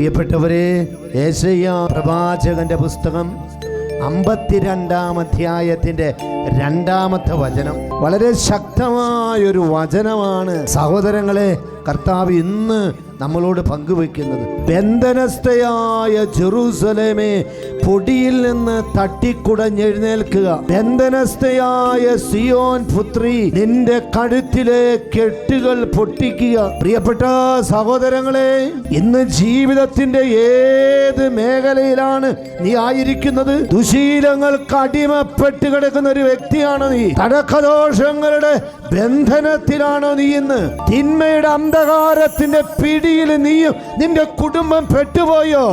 പ്രിയപ്പെട്ടവരെ, യെശയ്യാ പ്രവാചകന്റെ പുസ്തകം 52-ാം അധ്യായത്തിന്റെ 2-ാമത്തെ വചനം വളരെ ശക്തമായൊരു വചനമാണ് സഹോദരങ്ങളെ. കർത്താവ് ഇന്ന് നമ്മളോട് പങ്കുവെക്കുന്നത്, ബന്ധനസ്ഥയായ ജെറൂസലേമേ, പൊടിയിൽ നിന്ന് തട്ടിക്കുടഞ്ഞെഴുന്നേൽക്കുക. ബന്ധനസ്ഥയായ സിയോൻ പുത്രി, നിന്റെ കഴുത്തിലെ കെട്ടുകൾ പൊട്ടിക്കുക. പ്രിയപ്പെട്ട സഹോദരങ്ങളെ, ഇന്ന് ജീവിതത്തിന്റെ ഏത് മേഖലയിലാണ് നീ ആയിരിക്കുന്നത്? ദുശീലങ്ങൾക്ക് അടിമപ്പെട്ട് കിടക്കുന്ന ഒരു വ്യക്തിയാണ് നീ. തടക്കദോഷങ്ങളുടെ ബന്ധനത്തിലാണോ നീ ഇന്ന്? തിന്മയുടെ അന്ധകാരത്തിന്റെ പിടിയിൽ നീയും നിന്റെ കുടുംബം പെട്ടുപോയോ?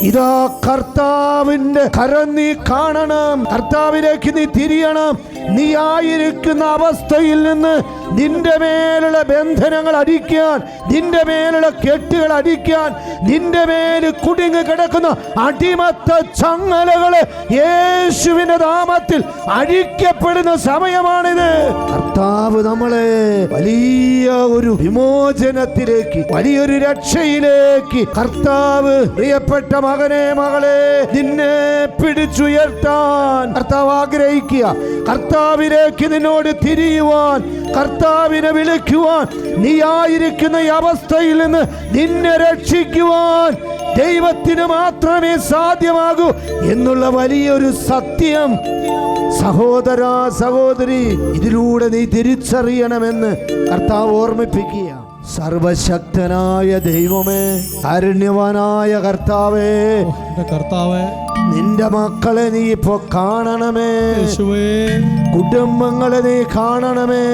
ഇതാ കർത്താവിന്റെ കരം നീ കാണണം. കർത്താവിലേക്ക് നീ തിരിയണം. നീ ആയിരിക്കുന്ന അവസ്ഥയിൽ നിന്ന് നിന്റെ മേലുള്ള ബന്ധനങ്ങൾ അടിക്കാൻ, നിന്റെ മേലുള്ള കെട്ടുകൾ അടിക്കാൻ, നിന്റെ മേൽ കുടുങ്ങി കിടക്കുന്ന അടിമത്ത ചങ്ങലകള് യേശുവിന്റെ നാമത്തിൽ അഴിക്കപ്പെടുന്ന സമയമാണിത്. കർത്താവ് നമ്മളെ വലിയ ഒരു വിമോചനത്തിലേക്ക്, വലിയൊരു രക്ഷയിലേക്ക് കർത്താവ്, പ്രിയപ്പെട്ട മകനെ, മകളെ, നിന്നെ പിടിച്ചുയർത്താൻ കർത്താവ് ആഗ്രഹിക്കുക. കർത്താവിലേക്ക് നിന്നോട് തിരിയുവാൻ, കർത്താവിനെ വിളിക്കുവാൻ, നീ ആയിരിക്കുന്ന ഈ അവസ്ഥയിൽ നിന്ന് നിന്നെ രക്ഷിക്കുവാൻ ദൈവത്തിന് മാത്രമേ സാധ്യമാകൂ എന്നുള്ള വലിയൊരു സത്യം സഹോദര, സഹോദരി, ഇതിലൂടെ നീ തിരിച്ചറിയണമെന്ന് കർത്താവ് ഓർമ്മിപ്പിക്കുക. സർവശക്തനായ ദൈവമേ, കാരുണ്യവാനായ കർത്താവേ, നിന്റെ മക്കളെ നീ ഇപ്പോ കാണണമേ. കുടുംബങ്ങളെ നീ കാണണമേ.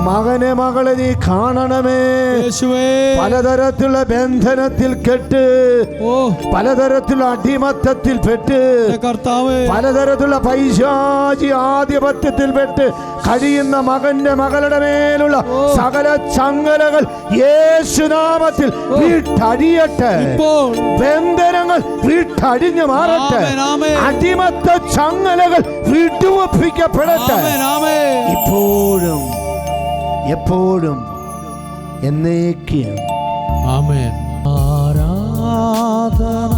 മകനെ, മകളെ നീ കാണണമേ. പലതരത്തിലുള്ള ബന്ധനത്തിൽ കെട്ട്, പലതരത്തിലുള്ള അടിമത്തത്തിൽ പെട്ട്, പലതരത്തിലുള്ള പൈശാചി ആധിപത്യത്തിൽ പെട്ട് കഴിയുന്ന മകന്റെ, മകളുടെ മേലുള്ള സകല ചങ്ങലകൾ യേശുനാമത്തിൽ വിട്ടടിയട്ടെ. ബന്ധനങ്ങൾ വിട്ടടിഞ്ഞു മാറട്ടെ. അടിമത്ത ചങ്ങലകൾ വിട്ടുവപ്പിക്കപ്പെടട്ടെ. ഇപ്പോഴും എപ്പോഴും എന്നേക്കും. ആമേൻ. ആരാധന,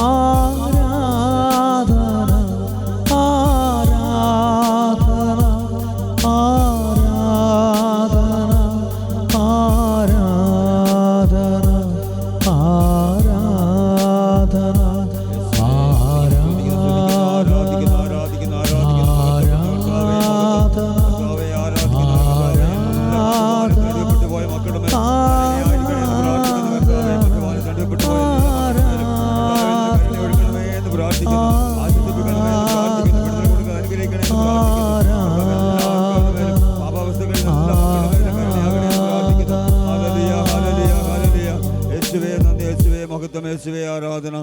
ആരാധന, ആരാധന, ആരാധന, ആരാധന, യേശുവേ ആരാധന.